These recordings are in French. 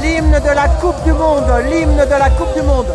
l'hymne de la Coupe du Monde, l'hymne de la Coupe du Monde.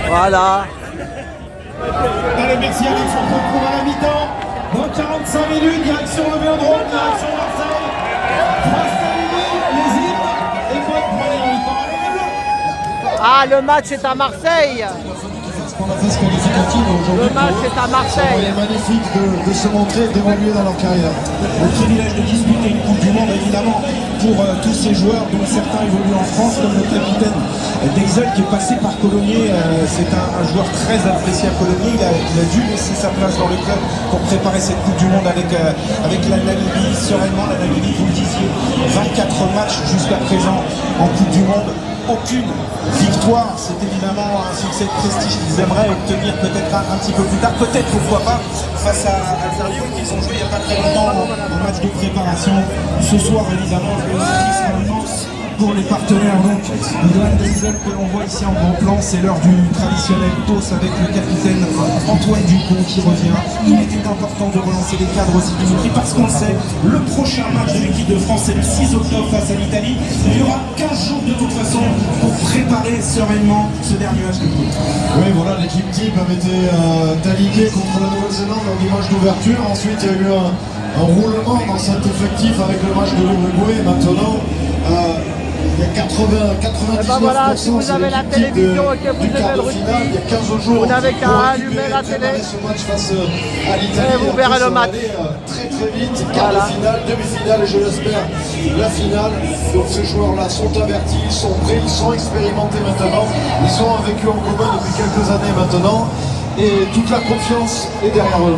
Voilà. Allez, merci Alex, on se retrouve à la mi-temps. Dans 45 minutes, direction le Vélodrome, direction Marseille. Face à les îles et bonne première mi-temps. Allez, les Bleus. Ah, le match est à Marseille. Pour la phase qualificative aujourd'hui, Le match est à Marseille. c'est magnifique de se montrer, d'évoluer dans leur carrière. Le privilège de disputer une Coupe du Monde, évidemment, pour tous ces joueurs, dont certains évoluent en France, comme le capitaine d'Exel qui est passé par Colomiers. C'est un joueur très apprécié à Colomiers. Il a dû laisser sa place dans le club pour préparer cette Coupe du Monde avec la Namibie. Sereinement, la Namibie, vous le disiez, 24 matchs jusqu'à présent en Coupe du Monde. Aucune victoire, c'est évidemment un succès de prestige qu'ils aimeraient obtenir peut-être un petit peu plus tard, peut-être pourquoi pas face à Algerie qu'ils ont joué il n'y a pas très longtemps en match de préparation. Ce soir évidemment le prix sera immense pour les partenaires donc Johan Denzel que l'on voit ici en grand plan. C'est l'heure du traditionnel toast avec le capitaine Antoine Dupont qui revient. Il était important de relancer les cadres aussi Dimitri parce qu'on le sait, le prochain match de l'équipe de France c'est le 6 octobre face à l'Italie. Il y aura 15 jours de toute façon pour préparer sereinement ce dernier match de poule. Oui, voilà, l'équipe type avait été alignée contre la Nouvelle-Zélande lors du match d'ouverture. Ensuite, il y a eu un roulement dans cet effectif avec le match de l'Uruguay. Maintenant, il y a 99% voilà, si vous avez la télévision et que vous du aimez quart le de finale. rugby, Il y a 15 jours vous n'avez qu'à pour allumer la récupérer, télé préparer ce match face à l'Italie. et vous verrez le match. Très très vite, quart de finale, demi-finale et je l'espère la finale. Donc ces joueurs-là sont avertis, ils sont prêts, ils sont expérimentés maintenant, ils ont un vécu en commun depuis quelques années maintenant et toute la confiance est derrière eux.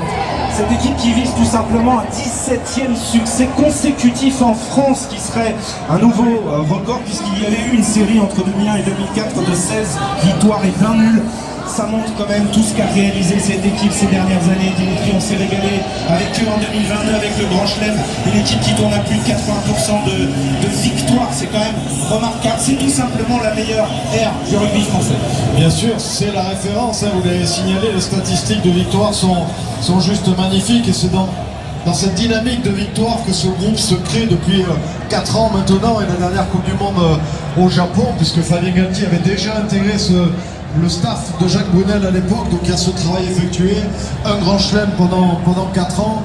Cette équipe qui vise tout simplement un 17e succès consécutif en France, qui serait un nouveau record, puisqu'il y avait eu une série entre 2001 et 2004 de 16 victoires et 20 nuls. Ça montre quand même tout ce qu'a réalisé cette équipe ces dernières années. Dimitri, on s'est régalé avec eux en 2022 avec le Grand Chelem, une équipe qui tourne à plus de 80% de victoires. C'est quand même remarquable. C'est tout simplement la meilleure ère du rugby français. Bien sûr, c'est la référence, hein, vous l'avez signalé, les statistiques de victoire sont juste magnifiques et c'est dans cette dynamique de victoire que ce groupe se crée depuis 4 ans maintenant et la dernière Coupe du Monde au Japon, puisque Fabien Galtier avait déjà intégré le staff de Jacques Brunel à l'époque, donc il y a ce travail effectué, un grand chelem pendant 4 ans,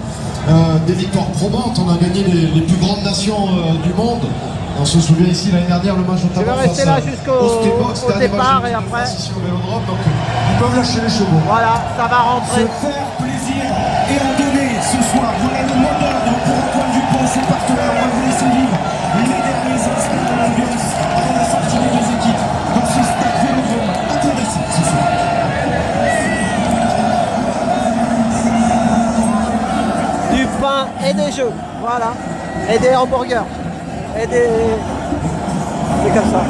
des victoires probantes, on a gagné les plus grandes nations du monde. On se souvient ici l'année dernière le match notamment rester là jusqu'au départ et après. Donc ils peuvent lâcher les chevaux. Voilà, ça va rentrer. Se faire plaisir et en donner ce soir. Voilà le mot d'ordre pour Antoine Dupont et ses partenaires. On va vous laisser vivre les derniers instants de l'ambiance avant la sortie des deux équipes dans ce stade Vélodrome intéressant ce soir. Du pain et des jeux, voilà. Et des hamburgers. Et des... C'est comme ça.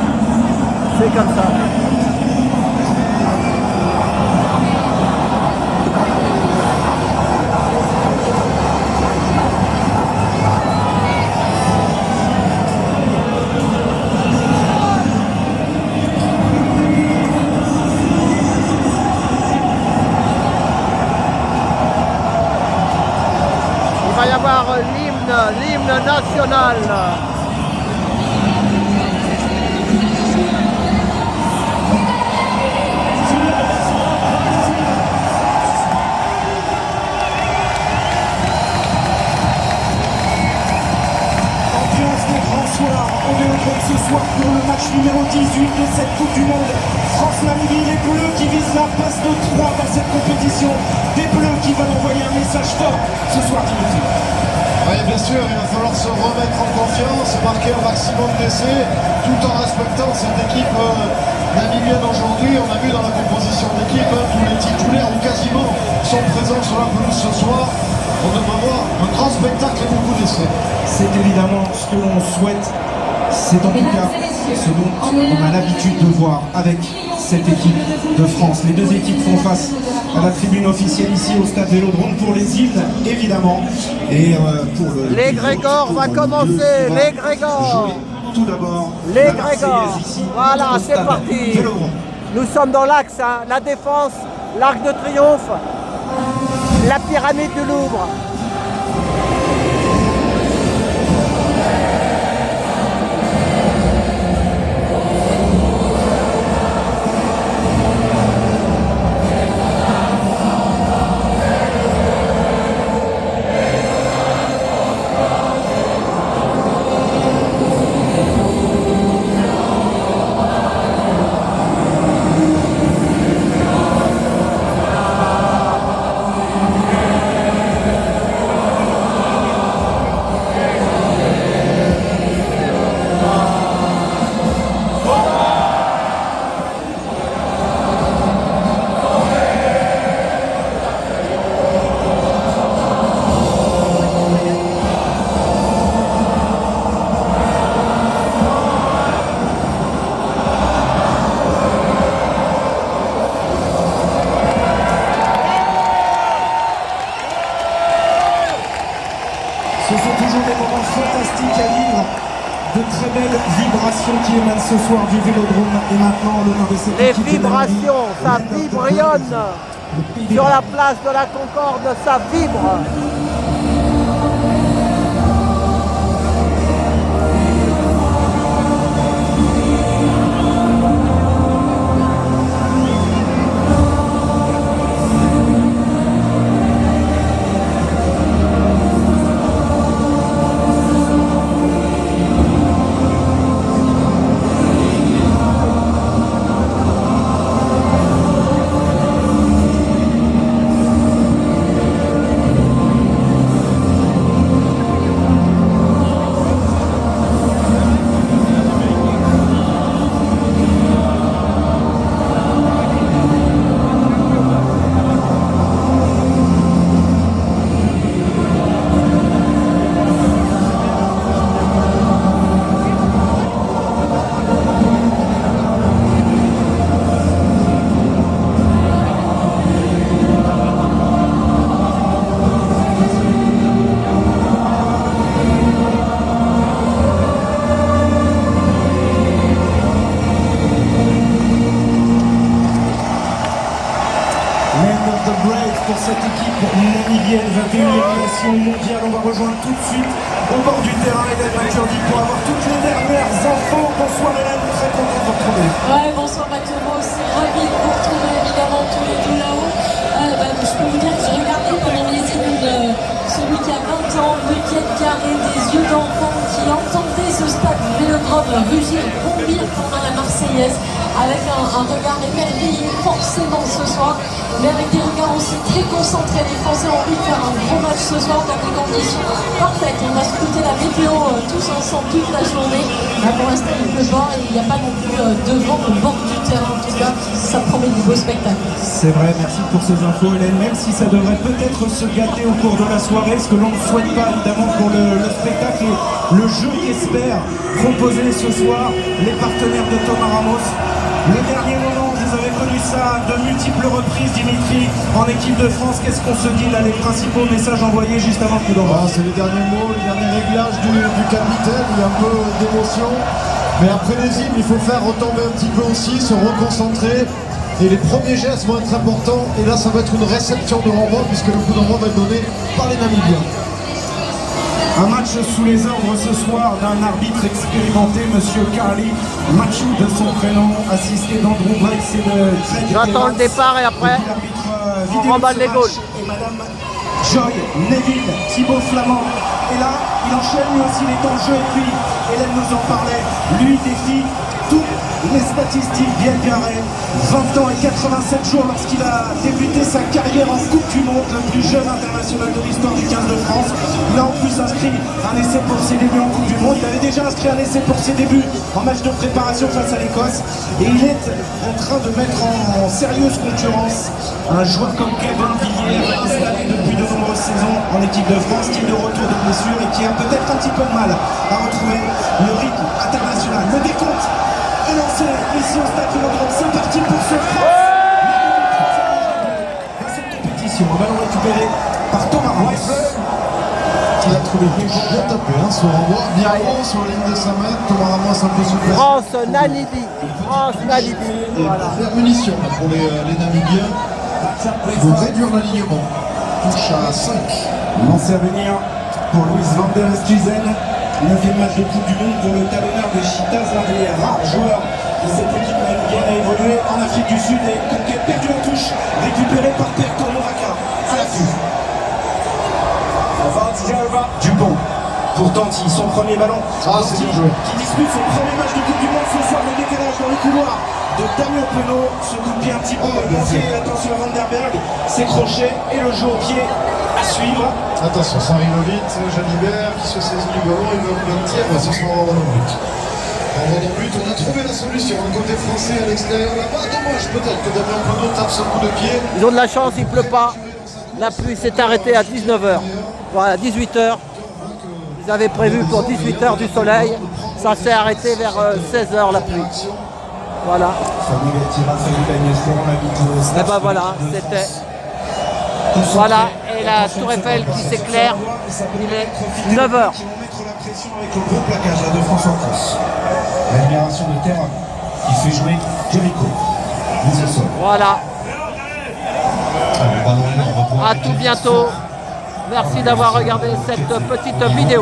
C'est comme ça. Il va y avoir l'hymne national. Ce soir pour le match numéro 18 de cette Coupe du Monde. France-Namibie, les Bleus qui visent la passe de 3 dans cette compétition. Des Bleus qui veulent envoyer un message fort ce soir, Dimitri. Oui, bien sûr, il va falloir se remettre en confiance, marquer un maximum d'essais, tout en respectant cette équipe namibienne aujourd'hui. On a vu dans la composition d'équipe, tous les titulaires ou quasiment sont présents sur la pelouse ce soir. On devrait voir un grand spectacle et beaucoup d'essais. C'est évidemment ce que l'on souhaite. C'est en tout cas ce dont on a l'habitude de voir avec cette équipe de France. Les deux équipes font face à la tribune officielle ici au stade Vélodrome pour les hymnes, évidemment. Et pour le... Les Grégor va commencer, les Grégor. Tout d'abord, les Grégor. Voilà, c'est parti. Vélodrome. Nous sommes dans l'axe, hein, la défense, l'Arc de Triomphe, la pyramide du Louvre. Ce sont toujours des moments fantastiques à vivre, de très belles vibrations qui émanent ce soir du Vélodrome. Et maintenant, l'honneur de cette Les équipe vibrations, ça vibrionne. Sur la place de la Concorde, ça vibre. 20e nation mondiale. On va rejoindre tout de suite au bord du terrain Hélène Maturdy pour avoir toutes les dernières infos. Bonsoir Hélène, très content de vous retrouver. Ouais, bonsoir Mathieu, moi aussi ravi de vous retrouver évidemment tous les deux là-haut. Je peux vous dire que j'ai regardé pendant les études celui qui a 20 ans, le pied carré, des yeux d'enfant, qui entendait ce stade Vélodrome rugir, bondir pendant la Marseillaise, avec un regard émerveillé forcément ce soir, mais avec des regards aussi très concentrés. Les Français ont envie de faire un gros match ce soir dans des conditions parfaites. On va scruter la météo tous ensemble toute la journée. Là, pour l'instant, il pleut pas et il n'y a pas non plus de vent au bord du terrain. En tout cas, ça promet du beau spectacle. C'est vrai, merci pour ces infos Hélène, même si ça devrait peut-être se gâter au cours de la soirée, ce que l'on ne souhaite pas évidemment pour le spectacle et le jeu qu'espère proposer ce soir les partenaires de Thomas Ramos. Le dernier moment, vous avez connu ça de multiples reprises, Dimitri, en équipe de France. Qu'est-ce qu'on se dit là, les principaux messages envoyés juste avant le coup d'envoi? C'est les derniers mots, les derniers réglages du capitaine, il y a un peu d'émotion. Mais après les hymnes, il faut faire retomber un petit peu aussi, se reconcentrer. Et les premiers gestes vont être importants. Et là, ça va être une réception de renvoi, puisque le coup d'envoi va être donné par les Namibiens. Un match sous les ordres ce soir d'un arbitre expérimenté, Monsieur Carly Machou de son prénom, assisté d'Andrew Brace et de Craig J'attends le Evans. départ et après, on remballe les goals. Et Madame Joy Neville, Thibaut Flamand. Et là, il enchaîne lui aussi les temps de jeu. Et puis, Hélène nous en parlait, lui défie toutes les statistiques bien carrées. 20 ans et 87 jours lorsqu'il a débuté sa carrière en Coupe du Monde, le plus jeune international de l'histoire du 15 de France. Il a en plus inscrit un essai pour ses débuts en Coupe du Monde. Il avait déjà inscrit un essai pour ses débuts en match de préparation face à l'Écosse. Et il est en train de mettre en sérieuse concurrence un joueur comme Kevin Villiers, installé depuis de nombreuses saisons en équipe de France, qui est de retour de blessure et qui a peut-être un petit peu de mal à retrouver le rythme international. Le décompte est lancé ici au stade Vélodrome. C'est parti pour ce France. Dans cette compétition, un ballon récupéré par Thomas Ramos. Il a trouvé bien tapé, ce renvoi. Bien haut sur la ligne de 5 mètres. Thomas Ramos un peu sous pression. France-Namibie. France-Namibie. Voilà. La munition là, pour les Namibiens. Il faut réduire l'alignement. Touche à 5. Lancé à venir pour Louis Van der Stuzen. 9e match de Coupe du Monde pour le talonneur des Cheetahs, un des rares joueurs de cette équipe namibienne a évolué en Afrique du Sud et conquête perdue en touche, récupérée par Perko Moraka à l'affût. Dupont pour Tanti, son premier ballon. C'est bien joué. Qui dispute son premier match de Coupe du Monde ce soir, le décalage dans le couloir de Damien Penaud. Ce coup de pied un petit peu bloqué, attention à Van der Berg, c'est crochet et le jeu au pied à suivre. Attention, ça arrive vite. Jalibert qui se saisit du ballon, il va le tir, ce sera en but. En but, on a trouvé la solution. Un côté français à l'extérieur là-bas. Dommage peut-être que Damien Penaud tape ce coup de pied. Ils ont de la chance, il ne pleut pas. La pluie s'est arrêtée à 19h. Voilà, 18h. Ils avaient prévu pour 18h du soleil. Ça s'est arrêté vers 16h la pluie. Voilà. Et ben voilà, c'était. Voilà, et la Tour Eiffel qui s'éclaire. Il est 9h. Qui vont mettre la pression avec le gros plaquage là, de France en France. La libération de terrain qui fait jouer Jericho. Voilà. À tout bientôt. Merci d'avoir regardé cette petite vidéo.